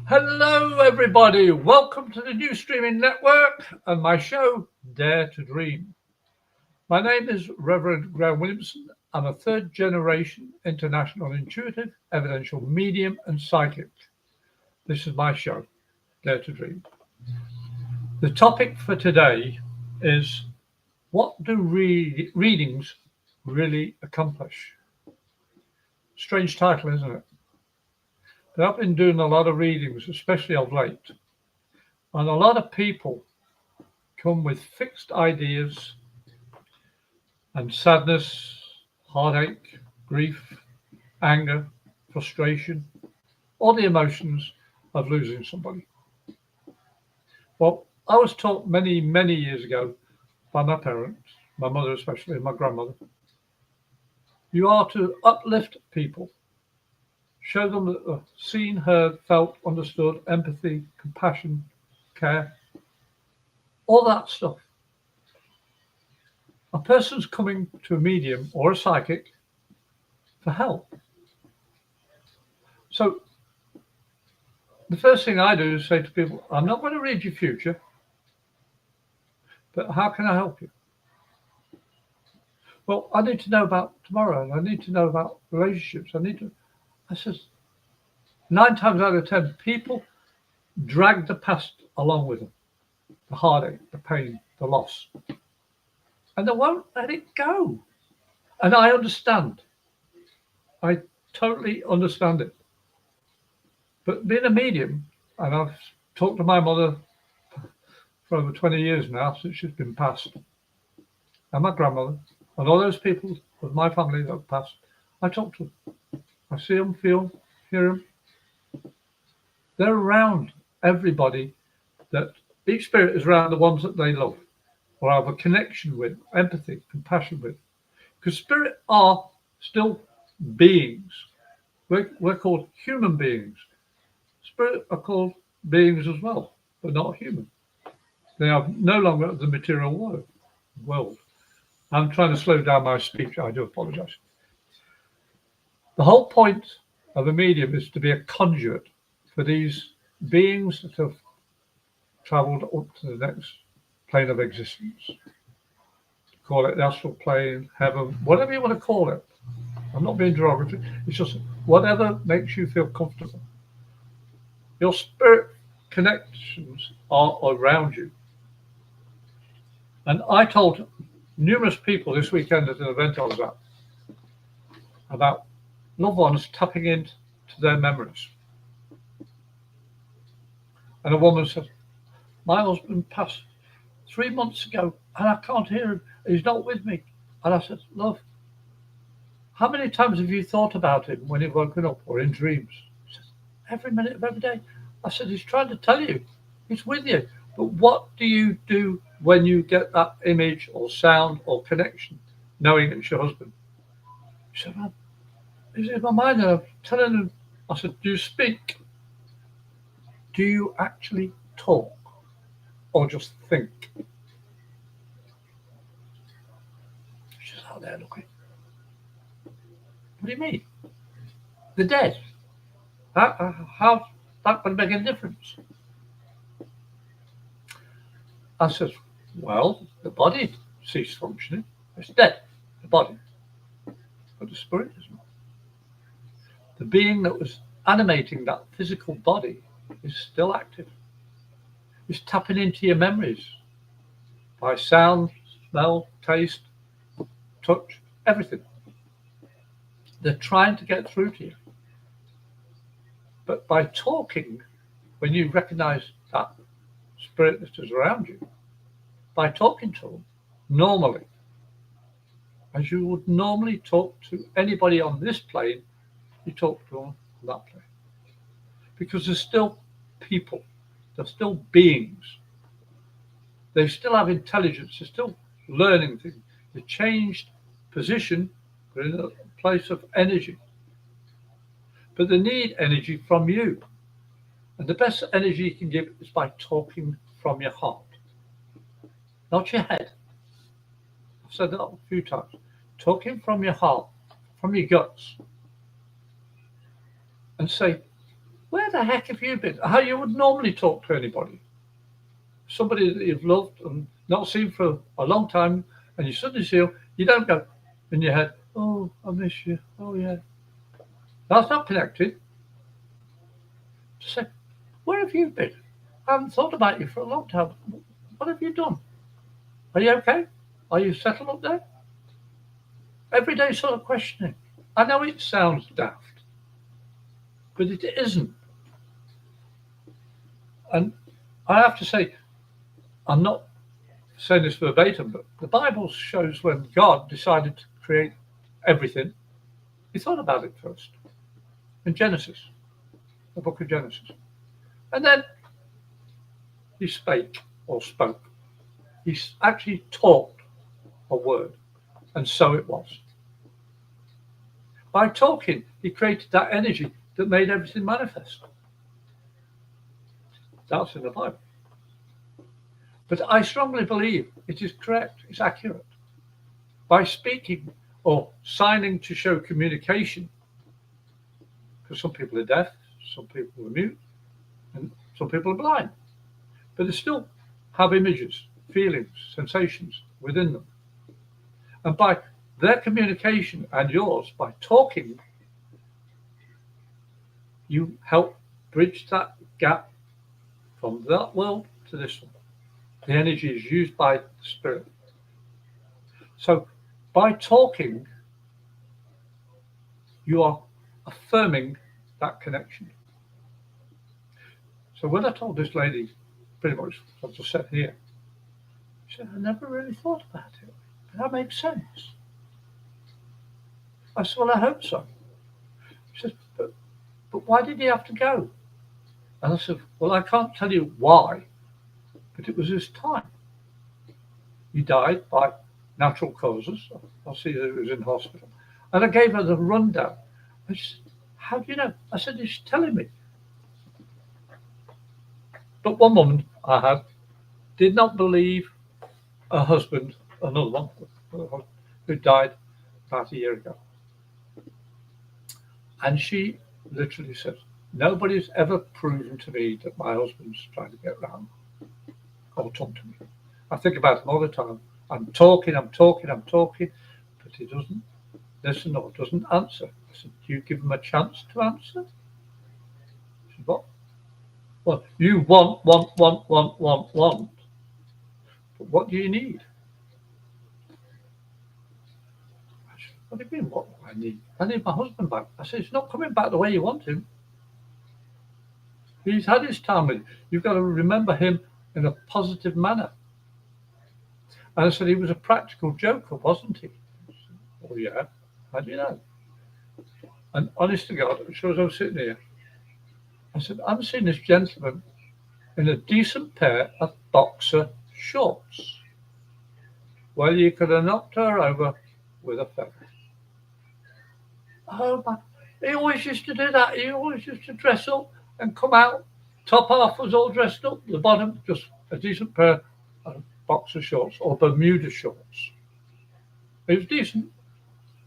Hello, everybody. Welcome to the new streaming network and my show, Dare to Dream. My name is Reverend Graham Williamson. I'm a third generation international intuitive, evidential medium, and psychic. This is my show, Dare to Dream. The topic for today is what do readings really accomplish? Strange title, isn't it? But I've been doing a lot of readings, especially of late. And a lot of people come with fixed ideas and sadness, heartache, grief, anger, frustration, all the emotions of losing somebody. Well, I was taught many, many years ago by my parents, my mother especially, and my grandmother, you are to uplift people, show them that they're seen, heard, felt, understood, empathy, compassion, care, all that stuff. A person's coming to a medium or a psychic for help. So the first thing I do is say to people, I'm not going to read your future, but how can I help you? Well, I need to know about tomorrow, and I need to know about relationships. I said, 9 times out of 10, people drag the past along with them, the heartache, the pain, the loss, and they won't let it go. And I understand. I totally understand it. But being a medium, and I've talked to my mother for over 20 years now since she's been passed, and my grandmother, and all those people of my family that have passed, I talk to them. I see them, feel, hear them. They're around everybody, that each spirit is around the ones that they love or have a connection with, empathy, compassion with. Because spirit are still beings. We're called human beings. Spirit are called beings as well, but not human. They are no longer the material world. I'm trying to slow down my speech. I do apologize. The whole point of a medium is to be a conduit for these beings that have traveled up to the next plane of existence. Call it the astral plane, heaven, whatever you want to call it. I'm not being derogatory. It's just whatever makes you feel comfortable. Your spirit connections are around you. And I told numerous people this weekend at an event I was at about loved ones tapping into their memories. And a woman said, my husband passed 3 months ago and I can't hear him. He's not with me. And I said, love, how many times have you thought about him when you've woken up or in dreams? She said, every minute of every day. I said, he's trying to tell you. He's with you. But what do you do when you get that image or sound or connection, knowing it's your husband? She said, well, he's in my mind. And I'm telling him, I said, do you speak? Do you actually talk or just think? She's out there looking. What do you mean? The dead. How's that going to make a difference? I said, well, the body ceased functioning. It's dead, the body. But the spirit is not. The being that was animating that physical body is still active. It's tapping into your memories by sound, smell, taste, touch, everything. They're trying to get through to you. But by talking, when you recognize that spirit that is around you, by talking to them normally, as you would normally talk to anybody on this plane, you talk to them on that plane. Because they're still people, they're still beings. They still have intelligence, they're still learning things. They changed position, but in a place of energy. But they need energy from you. And the best energy you can give is by talking from your heart, not your head. I've said that a few times. Talking from your heart, from your guts, and say, where the heck have you been? How you would normally talk to anybody. Somebody that you've loved and not seen for a long time, and you suddenly see them, you don't go in your head, oh, I miss you. Oh, yeah. That's not connected. Just say, where have you been? I haven't thought about you for a long time. What have you done? Are you okay? Are you settled up there? Everyday sort of questioning. I know it sounds daft, but it isn't. And I have to say, I'm not saying this verbatim, but the Bible shows when God decided to create everything, he thought about it first. In Genesis, the book of Genesis. And then he spake or spoke. He actually talked a word, and so it was. By talking, he created that energy that made everything manifest. That's in the Bible. But I strongly believe it is correct, it's accurate. By speaking or signing to show communication, because some people are deaf, some people are mute, and some people are blind, but they still have images, feelings, sensations within them. And by their communication and yours, by talking, you help bridge that gap from that world to this one. The energy is used by the spirit. So by talking, you are affirming that connection. So when I told this lady, pretty much what I said here, she said, I never really thought about it. But that makes sense. I said, well, I hope so. She said, but why did he have to go? And I said, well, I can't tell you why, but it was his time. He died by natural causes. I see that he was in hospital. And I gave her the rundown. And she said, how do you know? I said, he's telling me. But one woman I had did not believe her husband, another one, who died about a year ago. And she literally said, nobody's ever proven to me that my husband's trying to get round or talk to me. I think about him all the time. I'm talking, but he doesn't listen or doesn't answer. I said, do you give him a chance to answer? She said, what? Well, you want. But what do you need? I said, what do you mean, what do I need? I need my husband back. I said, he's not coming back the way you want him. He's had his time with you. You've got to remember him in a positive manner. And I said, he was a practical joker, wasn't he? Said, oh, yeah. How do you know? And honest to God, as I was sitting here, I said, I'm seeing this gentleman in a decent pair of boxer shorts. Well, you could have knocked her over with a feather. Oh, man. He always used to do that. He always used to dress up and come out. Top half was all dressed up. The bottom, just a decent pair of boxer shorts or Bermuda shorts. He was decent.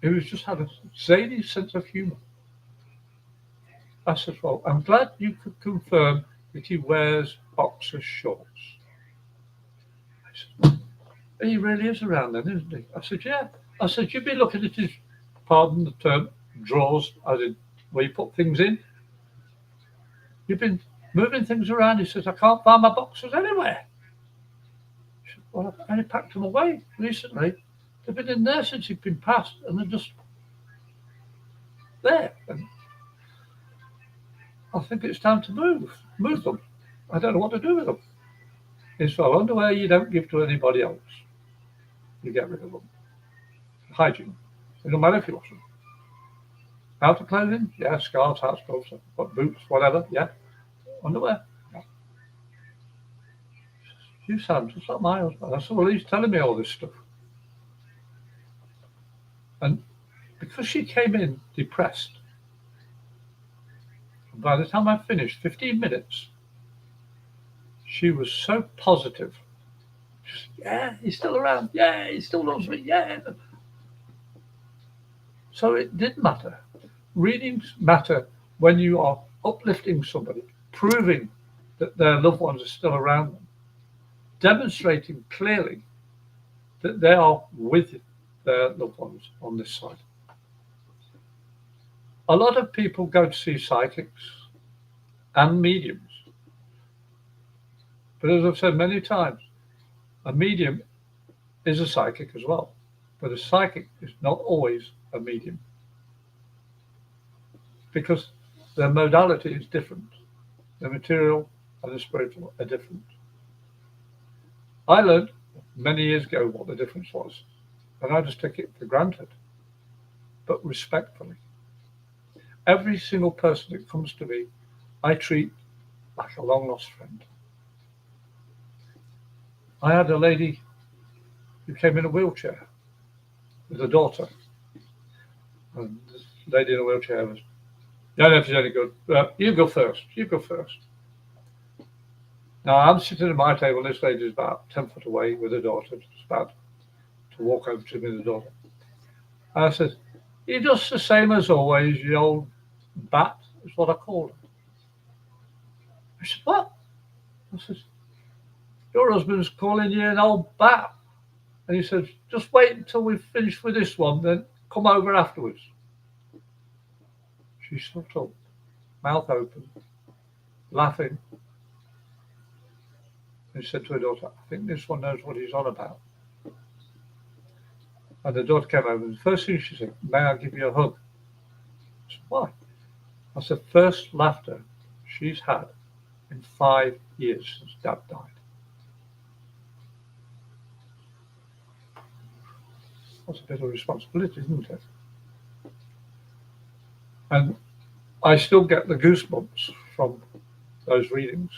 He was just had a zany sense of humour. I said, well, I'm glad you could confirm that he wears boxer shorts. I said, he really is around then, isn't he? I said, yeah. I said, you'd be looking at his, pardon the term, drawers, as in where you put things in. You've been moving things around. He says, I can't find my boxers anywhere. I said, well, I only packed them away recently. They've been in there since he'd been passed, and they're just there. And I think it's time to move them. I don't know what to do with them. It's well, underwear you don't give to anybody else. You get rid of them. Hygiene. It don't matter if you wash them. Outer clothing, yeah, scarves, hats, gloves, boots, whatever, yeah. Underwear, yeah. You sound just like my husband. I said, well, he's telling me all this stuff. And because she came in depressed, by the time I finished, 15 minutes, she was so positive. Just, yeah, he's still around. Yeah, he still loves me. Yeah. So it did matter. Readings matter when you are uplifting somebody, proving that their loved ones are still around them, demonstrating clearly that they are with their loved ones on this side. A lot of people go to see psychics and mediums. But as I've said many times, a medium is a psychic as well. But a psychic is not always a medium, because their modality is different. The material and the spiritual are different. I learned many years ago what the difference was, and I just take it for granted, but respectfully. Every single person that comes to me, I treat like a long-lost friend. I had a lady who came in a wheelchair with a daughter, and this lady in a wheelchair was, I don't know if she's any good. You go first. You go first. Now, I'm sitting at my table, and this lady is about 10 foot away with her daughter, just about to walk over to me with the daughter. And I said, you're just the same as always, you old bat, is what I called her. I said, what? I said, your husband's calling you an old bat. And he said, just wait until we've finished with this one, then come over afterwards. She stood up, mouth open, laughing. And she said to her daughter, I think this one knows what he's on about. And the daughter came over, and the first thing she said, may I give you a hug? I said, why? That's the first laughter she's had in 5 years since Dad died. That's a bit of responsibility, isn't it? And I still get the goosebumps from those readings.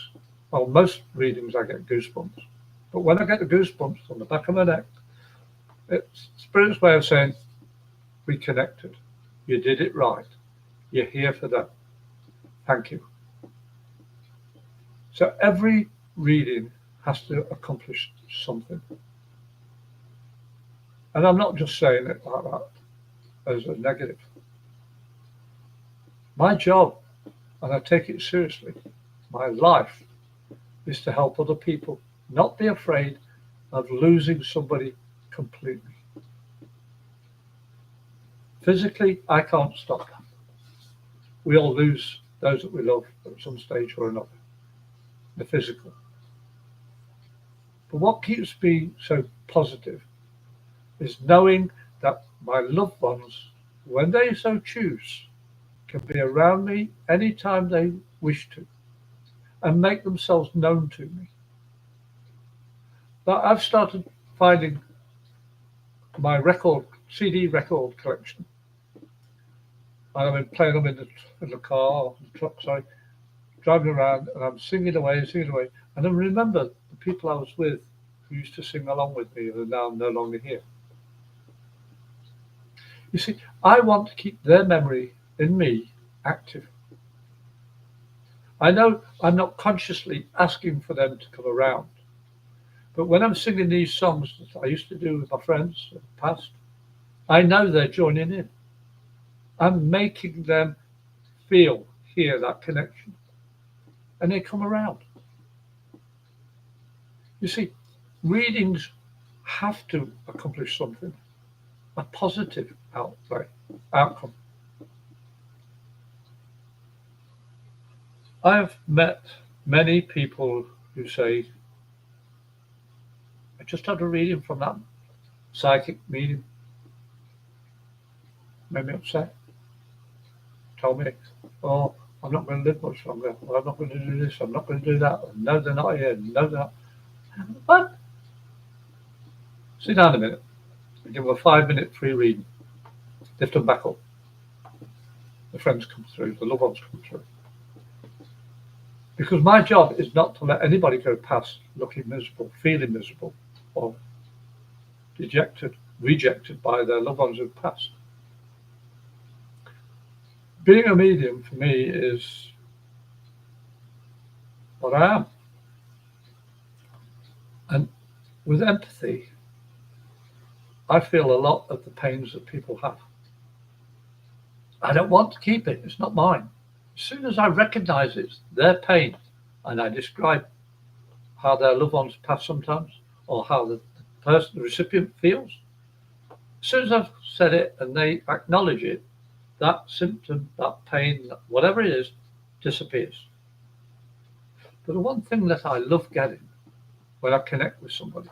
Well, most readings I get goosebumps. But when I get the goosebumps on the back of my neck, it's Spirit's way of saying, we connected. You did it right. You're here for that. Thank you. So every reading has to accomplish something. And I'm not just saying it like that as a negative. My job, and I take it seriously, my life is to help other people not be afraid of losing somebody completely. Physically, I can't stop that. We all lose those that we love at some stage or another, the physical. But what keeps me so positive is knowing that my loved ones, when they so choose, can be around me anytime they wish to and make themselves known to me. But I've started finding my CD record collection. And I've been playing them in the car, the truck, driving around, and I'm singing away. And I remember the people I was with who used to sing along with me who are now no longer here. You see, I want to keep their memory in me active. I know I'm not consciously asking for them to come around, but when I'm singing these songs that I used to do with my friends in the past, I know they're joining in. I'm making them hear that connection, and they come around. You see, readings have to accomplish something, a positive outcome. I've met many people who say, I just had a reading from that psychic medium. Made me upset. Told me, oh, I'm not going to live much longer. Well, I'm not going to do this. I'm not going to do that. No, they're not here. No, they're not. What? Sit down a minute. Give them a 5-minute free reading. Lift them back up. The friends come through. The loved ones come through. Because my job is not to let anybody go past looking miserable, feeling miserable, or dejected, rejected by their loved ones who've passed. Being a medium for me is what I am. And with empathy, I feel a lot of the pains that people have. I don't want to keep it. It's not mine. As soon as I recognise it's their pain and I describe how their loved ones pass sometimes or how the person, the recipient feels, as soon as I've said it and they acknowledge it, that symptom, that pain, whatever it is, disappears. But the one thing that I love getting when I connect with somebody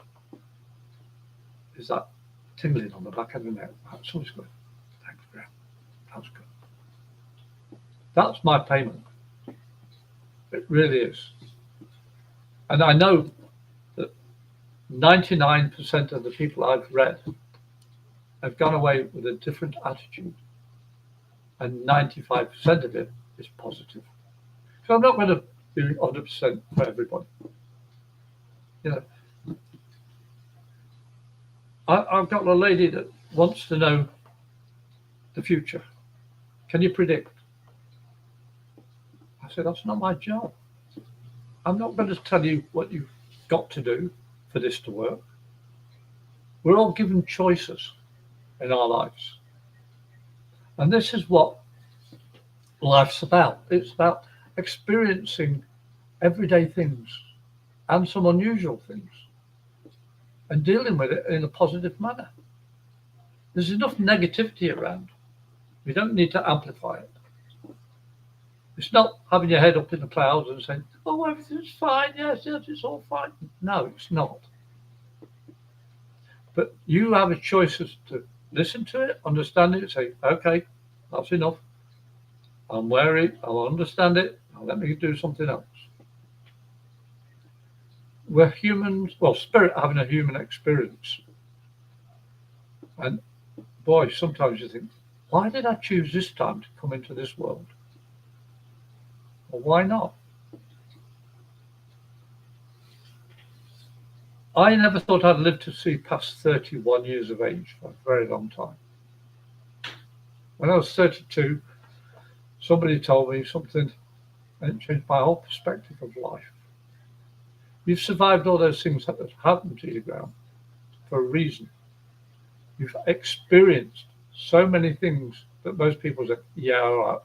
is that tingling on the back of the neck. Somebody's going, thanks, Graham. That's good. That's my payment. It really is. And I know that 99% of the people I've read have gone away with a different attitude. And 95% of it is positive. So I'm not going to be 100% for everybody. You know, I've got a lady that wants to know the future. Can you predict? I said, that's not my job. I'm not going to tell you what you've got to do for this to work. We're all given choices in our lives. And this is what life's about. It's about experiencing everyday things and some unusual things and dealing with it in a positive manner. There's enough negativity around. We don't need to amplify it. It's not having your head up in the clouds and saying, oh, everything's fine. Yes, it's all fine. No, it's not. But you have a choice to listen to it, understand it, say, okay, that's enough. I'm wary, I'll understand it, now let me do something else. We're humans, well, spirit having a human experience. And boy, sometimes you think, why did I choose this time to come into this world? Or why not? I never thought I'd live to see past 31 years of age for a very long time. When I was 32, somebody told me something and it changed my whole perspective of life. You've survived all those things that have happened to you, Graham, for a reason. You've experienced so many things that most people say, yeah, all right.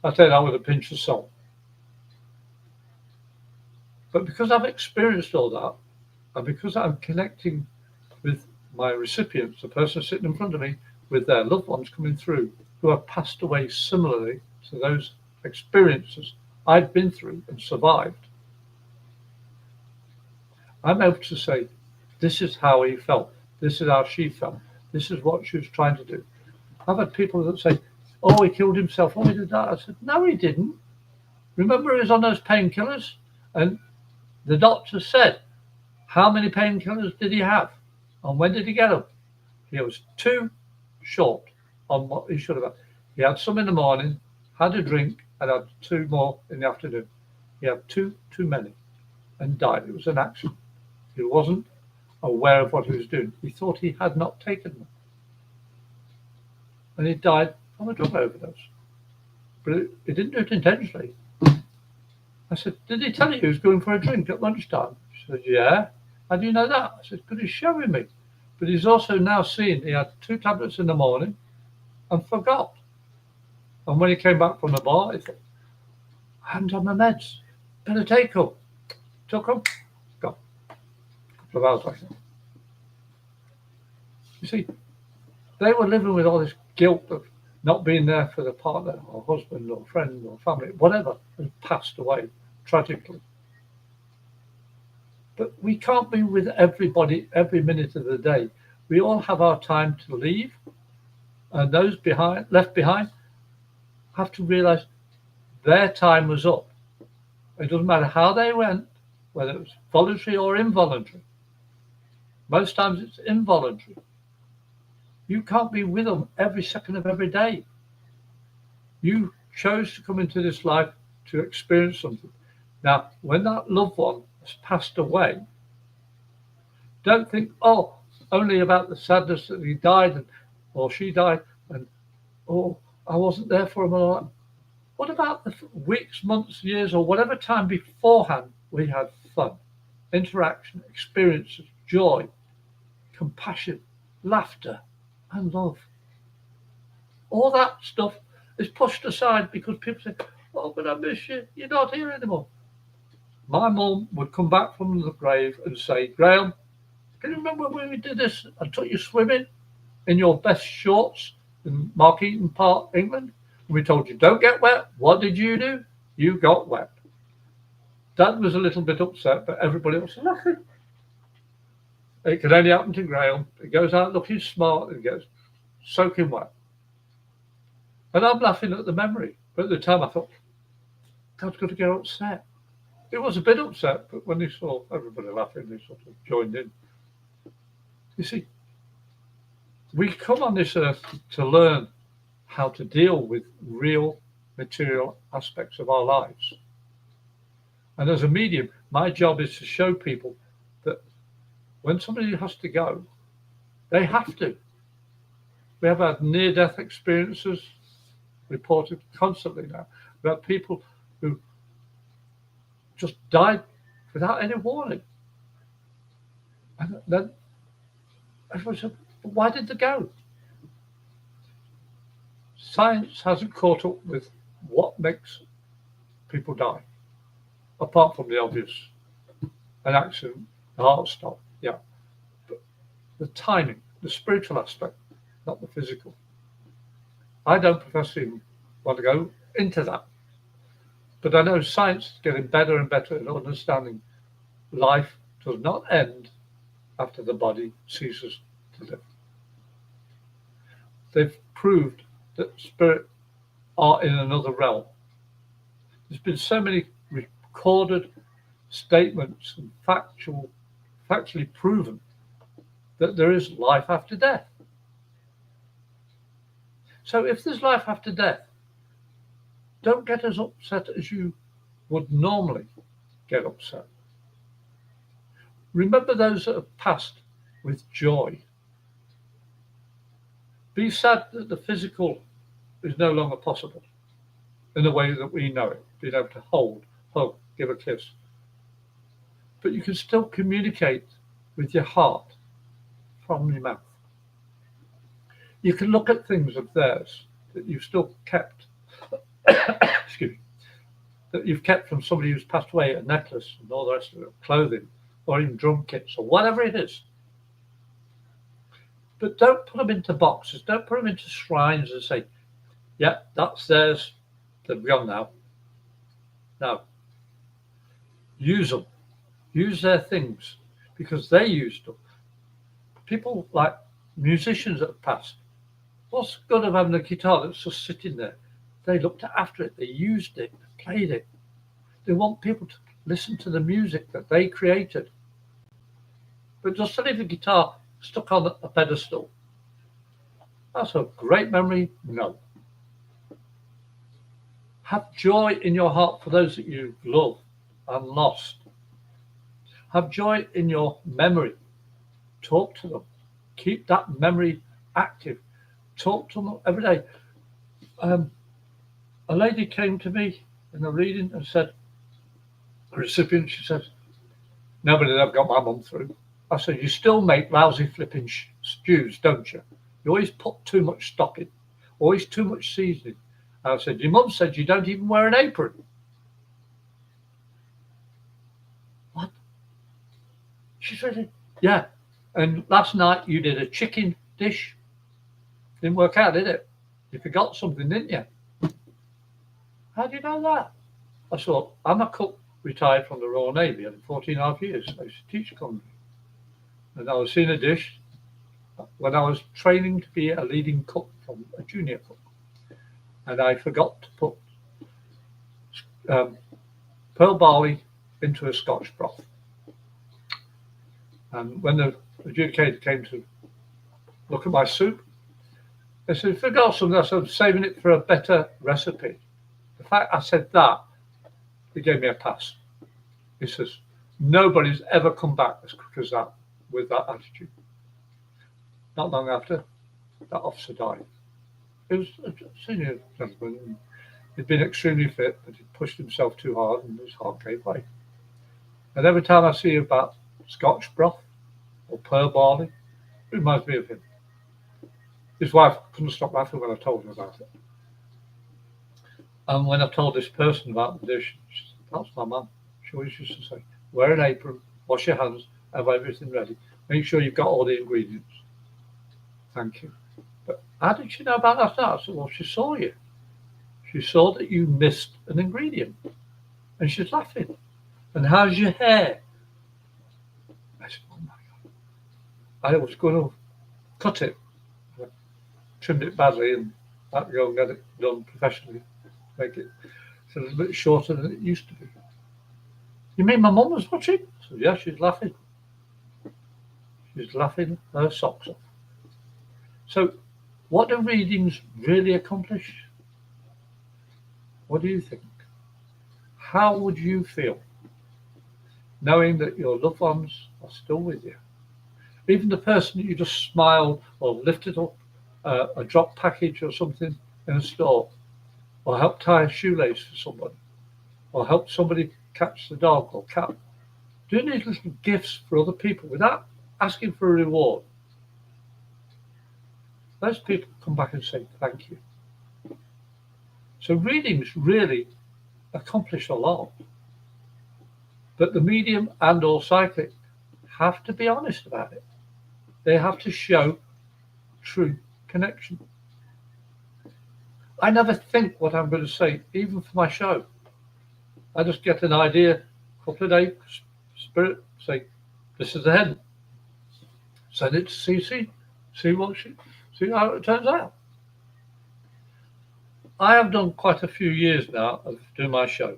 I say that with a pinch of salt. But because I've experienced all that, and because I'm connecting with my recipients, the person sitting in front of me, with their loved ones coming through who have passed away similarly to those experiences I've been through and survived, I'm able to say, this is how he felt, this is how she felt, this is what she was trying to do. I've had people that say, oh, he killed himself, oh, he did that. I said, no, he didn't. Remember, he was on those painkillers? And the doctor said, how many painkillers did he have? And when did he get them? He was too short on what he should have had. He had some in the morning, had a drink, and had 2 more in the afternoon. He had too many and died. It was an accident. He wasn't aware of what he was doing. He thought he had not taken them. And he died from a drug overdose. But he didn't do it intentionally. I said, did he tell you he was going for a drink at lunchtime? She said, yeah. How do you know that? I said, because he's showing me. But he's also now seen he had 2 tablets in the morning and forgot. And when he came back from the bar, he thought, I haven't had my meds. Better take them. Took them, gone. A couple of hours later. You see, they were living with all this guilt of not being there for the partner or husband or friend or family, whatever, has passed away tragically. But we can't be with everybody every minute of the day. We all have our time to leave, and those left behind have to realize their time was up. It doesn't matter how they went, whether it was voluntary or involuntary. Most times it's involuntary. You can't be with them every second of every day. You chose to come into this life to experience something. Now, when that loved one has passed away, don't think, oh, only about the sadness that he died or she died, and oh, I wasn't there for him. What about the weeks, months, years, or whatever time beforehand we had fun, interaction, experiences, joy, compassion, laughter, and love? All that stuff is pushed aside because people say, Oh, but I miss you. You're not here anymore. My mum would come back from the grave and say, Graham, can you remember when we did this? I took you swimming in your best shorts in Markeaton Park, England. And we told you, don't get wet. What did you do? You got wet. Dad was a little bit upset, but everybody else was laughing. It can only happen to Graham. He goes out looking smart and gets soaking wet. And I'm laughing at the memory. But at the time I thought, Dad's going to get upset. He was a bit upset, but when he saw everybody laughing, he sort of joined in. You see, we come on this earth to learn how to deal with real material aspects of our lives. And as a medium, my job is to show people that when somebody has to go, they have to. We have had near-death experiences reported constantly now. We have people who just died without any warning. And then everyone said, why did they go? Science hasn't caught up with what makes people die, apart from the obvious, an accident, a heart stop, yeah. But the timing, the spiritual aspect, not the physical. I don't profess to even want to go into that. But I know science is getting better and better at understanding life does not end after the body ceases to live. They've proved that spirits are in another realm. There's been so many recorded statements and factually proven that there is life after death. So if there's life after death, don't get as upset as you would normally get upset. Remember those that have passed with joy. Be sad that the physical is no longer possible in the way that we know it, being able to hold, hug, give a kiss. But you can still communicate with your heart from your mouth. You can look at things of theirs that you've still kept, excuse me, that you've kept from somebody who's passed away, a necklace and all the rest of it, clothing, or even drum kits, or whatever it is. But don't put them into boxes. Don't put them into shrines and say, yeah, that's theirs. They're gone now. No. Use them. Use their things because they used them. People like musicians that have passed. What's the good of having a guitar that's just sitting there? They looked after it. They used it. They played it. They want people to listen to the music that they created. But just to leave the guitar stuck on a pedestal, that's a great memory. No. Have joy in your heart for those that you love and lost. Have joy in your memory. Talk to them. Keep that memory active. Talk to them every day. A lady came to me in a reading and said, a recipient, she said, nobody ever got my mum through. I said, you still make lousy flipping stews, don't you? You always put too much stock in, always too much seasoning. And I said, your mum said you don't even wear an apron. What? She said, yeah. And last night you did a chicken dish. Didn't work out, did it? You forgot something, didn't you? How do you know that? I thought, I'm a cook retired from the Royal Navy in 14.5 years. I used to teach culinary. And I was seeing a dish when I was training to be a leading cook from a junior cook. And I forgot to put pearl barley into a Scotch broth. And when the adjudicator came to look at my soup, they said, if I got something, I said, I'm saving it for a better recipe. The fact I said that, he gave me a pass. He says, nobody's ever come back as quick as that with that attitude. Not long after, that officer died. He was a senior gentleman. He'd been extremely fit, but he'd pushed himself too hard and his heart gave way. And every time I see about Scotch broth or pearl barley, it reminds me of him. His wife couldn't stop laughing when I told her about it. And when I told this person about the dish, she said, that's my mum. She always used to say, wear an apron, wash your hands, have everything ready. Make sure you've got all the ingredients. Thank you. But how did she know about that? I said, well, she saw you. She saw that you missed an ingredient. And she's laughing. And how's your hair? I said, oh my God. I was going to cut it. I trimmed it badly and I had to go and get it done professionally. Make it a little bit shorter than it used to be. You mean my mum was watching? I said, yeah, she's laughing. She's laughing her socks off. So, what do readings really accomplish? What do you think? How would you feel knowing that your loved ones are still with you? Even the person that you just smiled or lifted up a drop package or something in a store, or helped tie a shoelace for somebody, or helped somebody catch the dog or cat. Doing these little gifts for other people without asking for a reward. Those people come back and say thank you. So readings really accomplish a lot. But the medium and or psychic have to be honest about it. They have to show true connection. I never think what I'm going to say, even for my show. I just get an idea, a couple of days, spirit, say, this is the head. Send it to CC, see how it turns out. I have done quite a few years now of doing my show.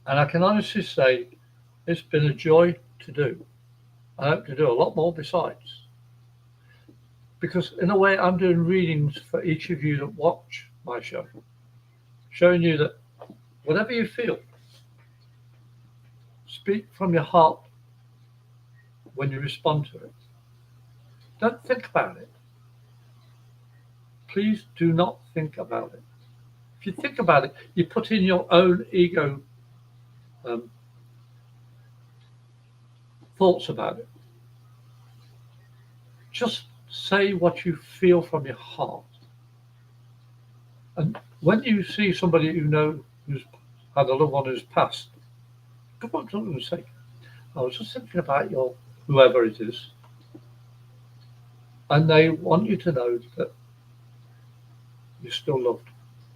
And I can honestly say it's been a joy to do. I hope to do a lot more besides. Because in a way, I'm doing readings for each of you that watch my show, showing you that whatever you feel, speak from your heart when you respond to it. Don't think about it. Please do not think about it. If you think about it, you put in your own ego thoughts about it. Just say what you feel from your heart. And when you see somebody you know who's had a loved one who's passed, come up to them and say, I was just thinking about your whoever it is. And they want you to know that you're still loved,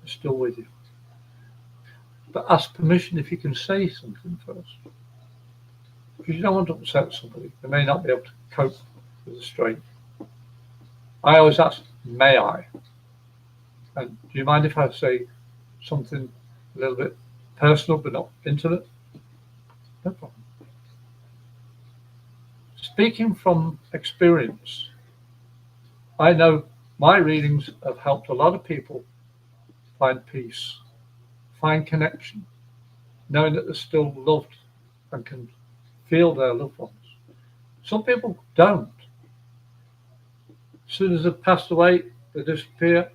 they're still with you. But ask permission if you can say something first. Because you don't want to upset somebody. They may not be able to cope with the strain. I always ask, may I? And do you mind if I say something a little bit personal but not intimate? No problem. Speaking from experience, I know my readings have helped a lot of people find peace, find connection, knowing that they're still loved and can feel their loved ones. Some people don't. As soon as they've passed away, they disappear,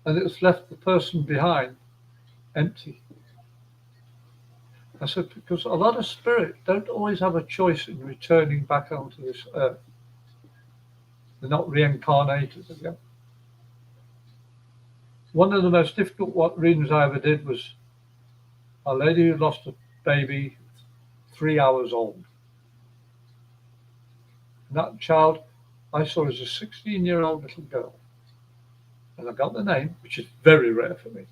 and it's left the person behind empty. I said, because a lot of spirit don't always have a choice in returning back onto this earth. They're not reincarnated again. One of the most difficult readings I ever did was a lady who lost a baby 3 hours old. And that child I saw as a 16-year-old little girl. And I got the name, which is very rare for me.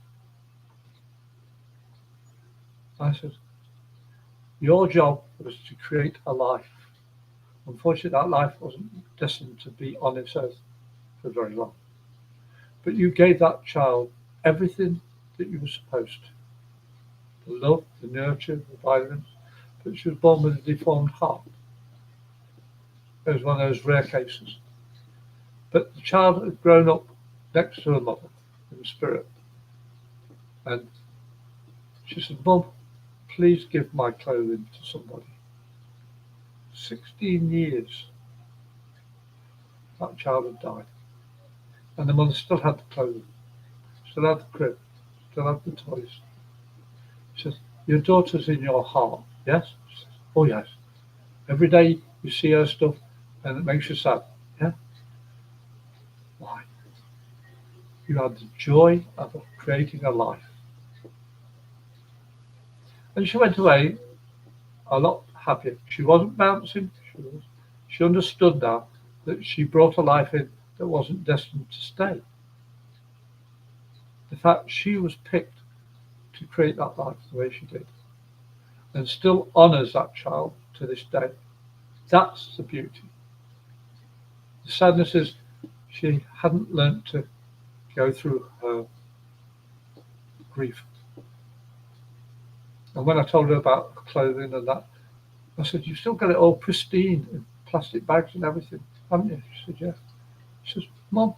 I said, your job was to create a life. Unfortunately, that life wasn't destined to be on this earth for very long. But you gave that child everything that you were supposed to. The love, the nurture, the vitamins. But she was born with a deformed heart. It was one of those rare cases. But the child had grown up next to her mother in spirit. And she said, Mum, please give my clothing to somebody. 16 years that child had died. And the mother still had the clothing, still had the crib, still had the toys. She says, your daughter's in your heart, yes? She says, oh yes. Every day you see her stuff and it makes you sad, yeah? Why? You had the joy of creating a life. And she went away a lot happier. She wasn't bouncing. She understood now that she brought a life in that wasn't destined to stay. The fact she was picked to create that life the way she did, and still honours that child to this day. That's the beauty. The sadness is she hadn't learnt to go through her grief. And when I told her about clothing and that, I said, "You've still got it all pristine in plastic bags and everything, haven't you?" She said, "Yeah." She says, "Mom,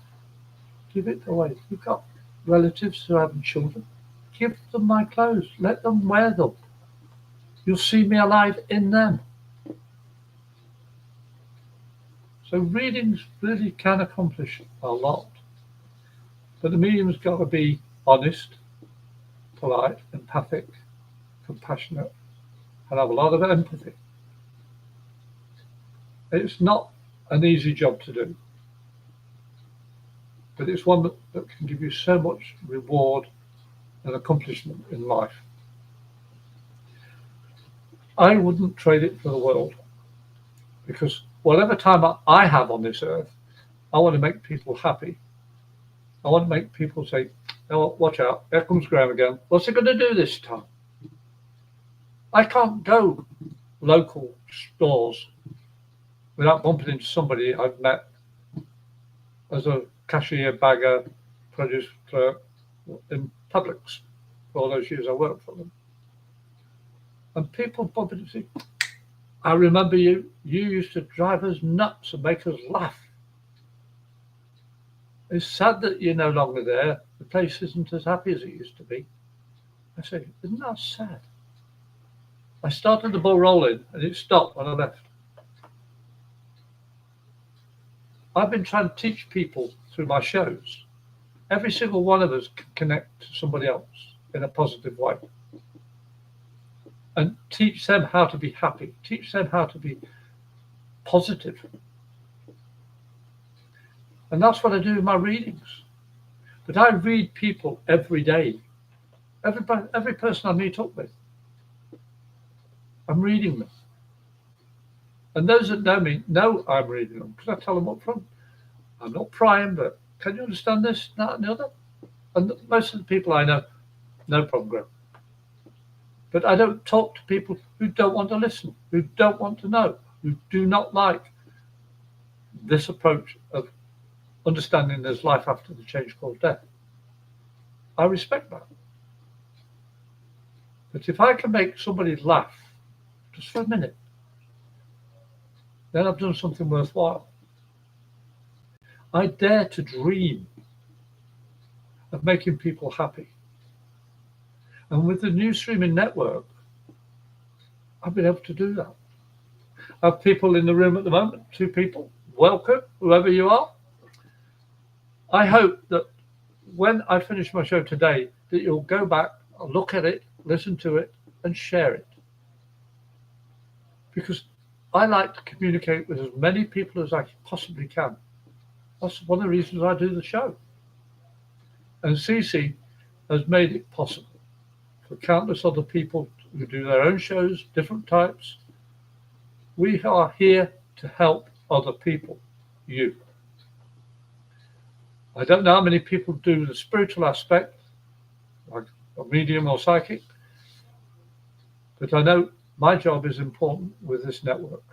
give it away. You've got relatives who have children. Give them my clothes. Let them wear them. You'll see me alive in them." So readings really can accomplish a lot. But the medium's got to be honest, polite, empathic, compassionate, and have a lot of empathy. It's not an easy job to do, but it's one that can give you so much reward and accomplishment in life. I wouldn't trade it for the world, because whatever time I have on this earth, I want to make people happy. I want to make people say, "Oh, watch out, here comes Graham again. What's he going to do this time?" I can't go local stores without bumping into somebody I've met as a cashier, bagger, produce clerk in Publix for all those years I worked for them. And people bump into me, "I remember you. You used to drive us nuts and make us laugh. It's sad that you're no longer there. The place isn't as happy as it used to be." I say, "Isn't that sad?" I started the ball rolling and it stopped when I left. I've been trying to teach people through my shows. Every single one of us can connect to somebody else in a positive way. And teach them how to be happy. Teach them how to be positive. And that's what I do in my readings. But I read people every day. Every person I meet up with, I'm reading them. And those that know me know I'm reading them, because I tell them up front, "I'm not prying, but can you understand this, that, and the other?" And most of the people I know, no problem, Graham. But I don't talk to people who don't want to listen, who don't want to know, who do not like this approach of understanding there's life after the change called death. I respect that. But if I can make somebody laugh just for a minute, then I've done something worthwhile. I dare to dream of making people happy. And with the new streaming network, I've been able to do that. I have people in the room at the moment, 2 people. Welcome, whoever you are. I hope that when I finish my show today, that you'll go back, look at it, listen to it, and share it. Because I like to communicate with as many people as I possibly can. That's one of the reasons I do the show. And CC has made it possible for countless other people who do their own shows, different types. We are here to help other people, you. I don't know how many people do the spiritual aspect, like a medium or psychic, but I know my job is important with this network.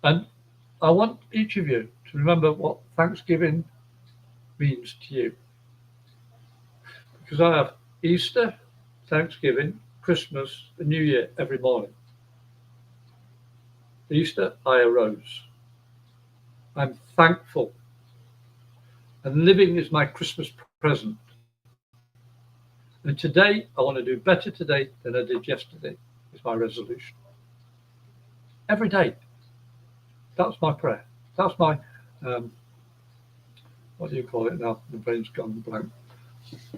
And I want each of you to remember what Thanksgiving means to you. Because I have Easter, Thanksgiving, Christmas, and New Year every morning. Easter, I arose. I'm thankful. And living is my Christmas present. And today, I want to do better today than I did yesterday, is my resolution. Every day. That's my prayer. That's my, what do you call it now? The brain's gone blank.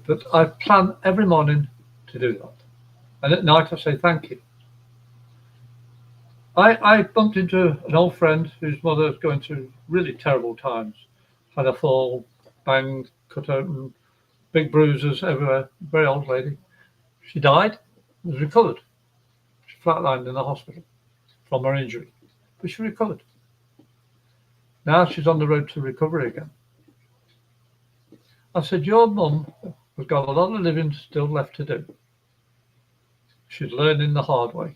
But I plan every morning to do that. And at night, I say thank you. I bumped into an old friend whose mother is going through really terrible times. had a fall, banged, cut open, big bruises everywhere. Very old lady. She died, was recovered. She flatlined in the hospital from her injury, but she recovered. Now she's on the road to recovery again. I said, your mum has got a lot of living still left to do. She's learning the hard way.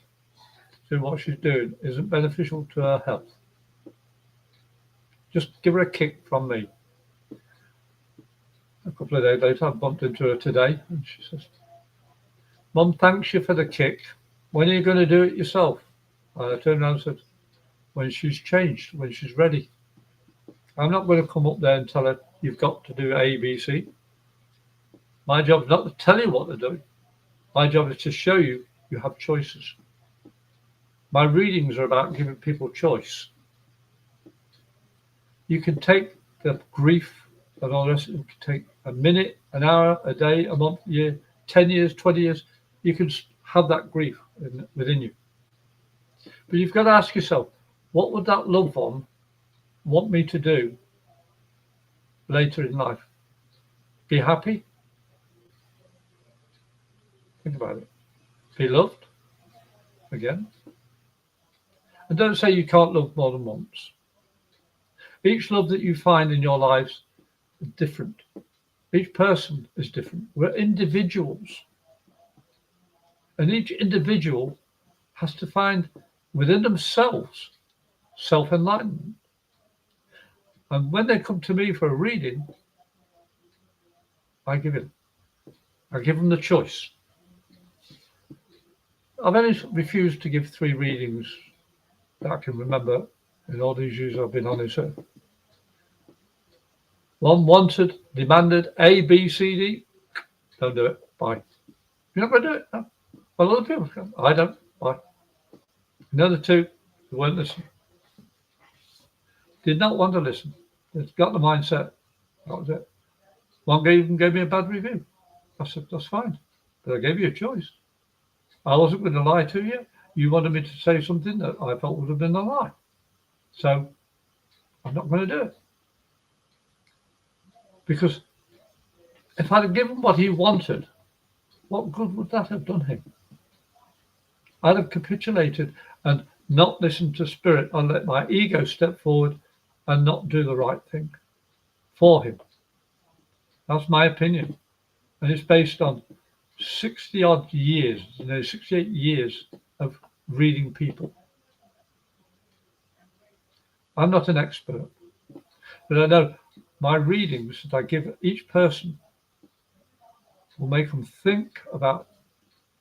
Doing what she's doing isn't beneficial to her health. Just give her a kick from me. A couple of days later, I bumped into her today, and she says, Mum, thanks you for the kick. When are you going to do it yourself? And I turned around and said, when she's changed, when she's ready. I'm not going to come up there and tell her, you've got to do A, B, C. My job is not to tell you what to do. My job is to show you you have choices. My readings are about giving people choice. You can take the grief and all the rest. You can take a minute, an hour, a day, a month, a year, 10 years, 20 years. You can have that grief within you. But you've got to ask yourself, what would that loved one want me to do later in life? Be happy? Think about it. Be loved? Again. And don't say you can't love more than once. Each love that you find in your lives is different. Each person is different. We're individuals. And each individual has to find within themselves self-enlightenment. And when they come to me for a reading, I give them the choice. I've only refused to give 3 readings that I can remember in all these years I've been on this earth. 1 wanted, demanded, A, B, C, D. Don't do it. Bye. You're not going to do it? No. Well, other people can. I don't. Bye. Another 2 who won't listen. Did not want to listen. They've got the mindset. That was it. One even gave me a bad review. I said, that's fine. But I gave you a choice. I wasn't going to lie to you. You wanted me to say something that I felt would have been a lie. So I'm not going to do it. Because if I'd have given what he wanted, what good would that have done him? I'd have capitulated and not listened to spirit and let my ego step forward and not do the right thing for him. That's my opinion. And it's based on 60 odd years, 68 years of reading people. I'm not an expert, but I know my readings that I give each person will make them think about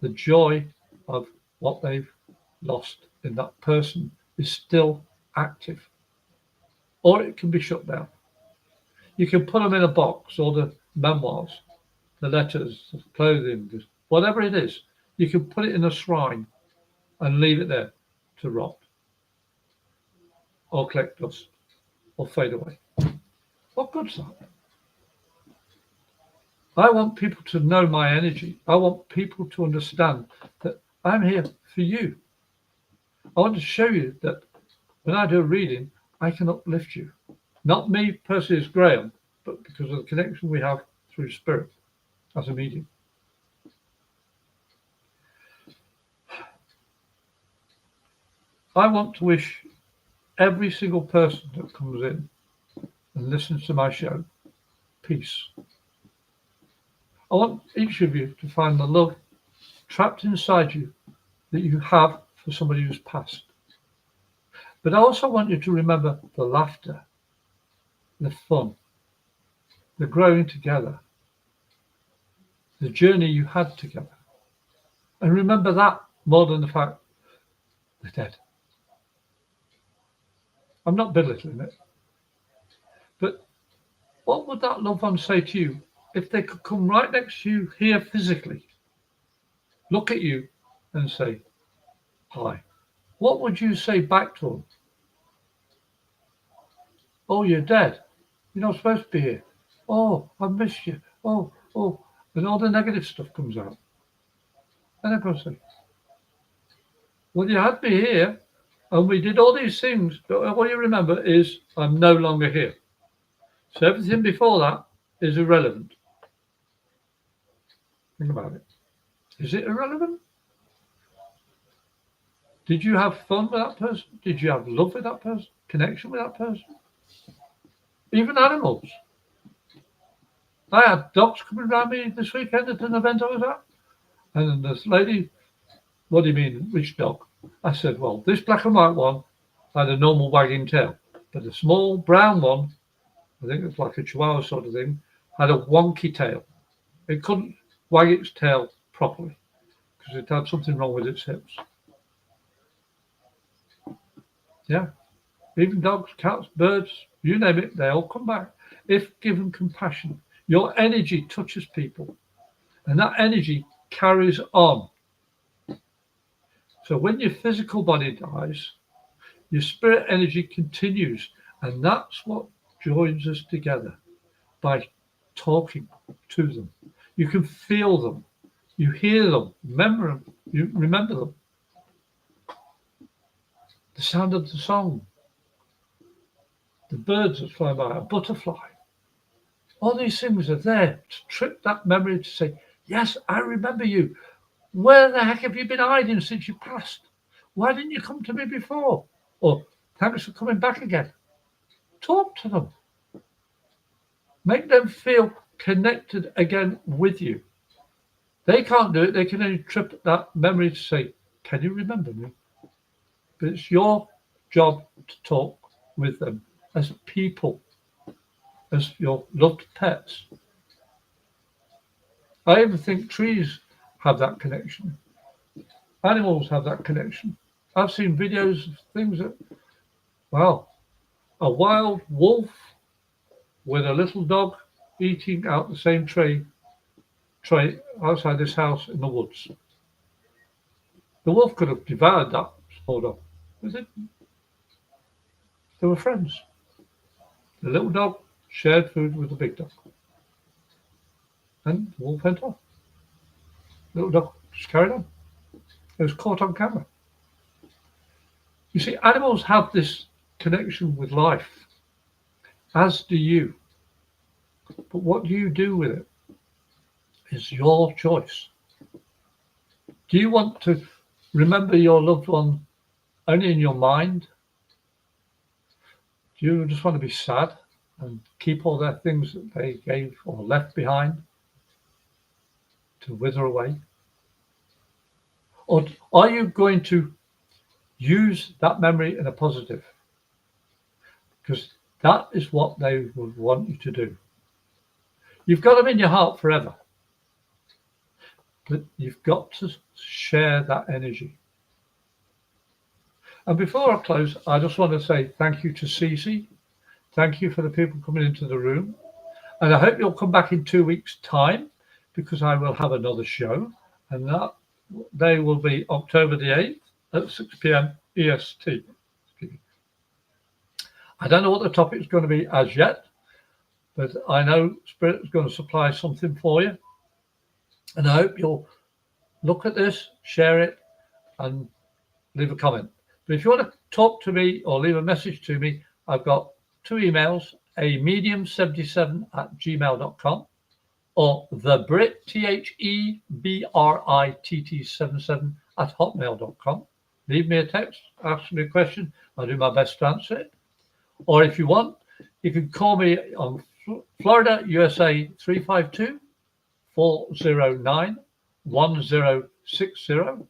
the joy of what they've lost in that person is still active. Or it can be shut down. You can put them in a box, or the memoirs, the letters, the clothing, whatever it is. You can put it in a shrine and leave it there to rot, or collect dust, or fade away. What good's that? I want people to know my energy. I want people to understand that I'm here for you. I want to show you that when I do a reading, I can uplift you. Not me personally as Graham, but because of the connection we have through spirit as a medium. I want to wish every single person that comes in and listens to my show peace. I want each of you to find the love trapped inside you that you have for somebody who's passed. But I also want you to remember the laughter, the fun, the growing together, the journey you had together. And remember that more than the fact they're dead. I'm not belittling it. But what would that loved one say to you if they could come right next to you here physically, look at you and say, hi? What would you say back to them? Oh, you're dead. You're not supposed to be here. Oh, I missed you. Oh. And all the negative stuff comes out. And I'm going to say, well, you had me here and we did all these things, but all you remember is I'm no longer here. So everything before that is irrelevant. Think about it. Is it irrelevant? Did you have fun with that person? Did you have love with that person? Connection with that person? Even animals. I had dogs coming around me this weekend at an event I was at. And this lady, what do you mean, which dog? I said, well, this black and white one had a normal wagging tail. But the small brown one, I think it's like a chihuahua sort of thing, had a wonky tail. It couldn't wag its tail properly because it had something wrong with its hips. Yeah. Even dogs, cats, birds, you name it, they all come back. If given compassion, your energy touches people and that energy carries on. So when your physical body dies, your spirit energy continues, and that's what joins us together by talking to them. You can feel them, you hear them, remember them, you remember them. The sound of the song, the birds that fly by, a butterfly. All these things are there to trip that memory to say, yes, I remember you. Where the heck have you been hiding since you passed? Why didn't you come to me before? Or thanks for coming back again. Talk to them. Make them feel connected again with you. They can't do it. They can only trip that memory to say, can you remember me? But it's your job to talk with them as people, as your loved pets. I even think trees have that connection. Animals have that connection. I've seen videos of things that, wow, a wild wolf with a little dog eating out the same tray outside this house in the woods. The wolf could have devoured that small dog. Was it? They were friends. The little dog shared food with the big dog. And the wolf went off. The little dog just carried on. It was caught on camera. You see, animals have this connection with life, as do you. But what you do with it is your choice. Do you want to remember your loved one only in your mind? Do you just want to be sad and keep all their things that they gave or left behind to wither away? Or are you going to use that memory in a positive? Because that is what they would want you to do. You've got them in your heart forever. But you've got to share that energy. And before I close, I just want to say thank you to Cece. Thank you for the people coming into the room. And I hope you'll come back in 2 weeks' time, because I will have another show. And that day will be October the 8th at 6 p.m. EST. I don't know what the topic is going to be as yet, but I know Spirit is going to supply something for you. And I hope you'll look at this, share it, and leave a comment. But if you want to talk to me or leave a message to me, I've got 2 emails, a medium77@gmail.com or the Britt, THEBRITT77@hotmail.com. Leave me a text, ask me a question. I'll do my best to answer it. Or if you want, you can call me on Florida, USA 352-409-1060.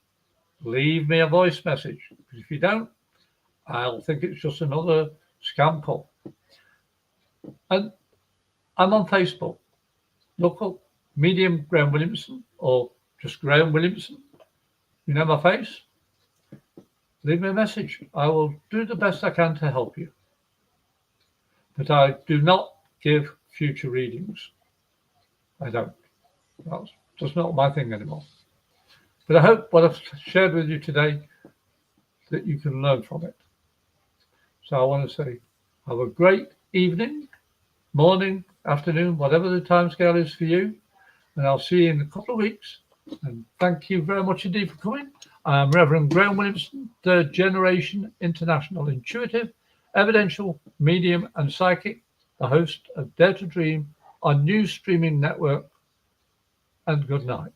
Leave me a voice message. Because if you don't, I'll think it's just another scam call. And I'm on Facebook. Local Medium Graham Williamson or just Graham Williamson. You know my face? Leave me a message. I will do the best I can to help you. But I do not give future readings. I don't. That's just not my thing anymore. But I hope what I've shared with you today, that you can learn from it. So I want to say, have a great evening, morning, afternoon, whatever the time scale is for you. And I'll see you in a couple of weeks. And thank you very much indeed for coming. I'm Reverend Graham Williamson, third generation international intuitive, evidential, medium, and psychic. the host of Dare to Dream on News Streaming Network, and good night.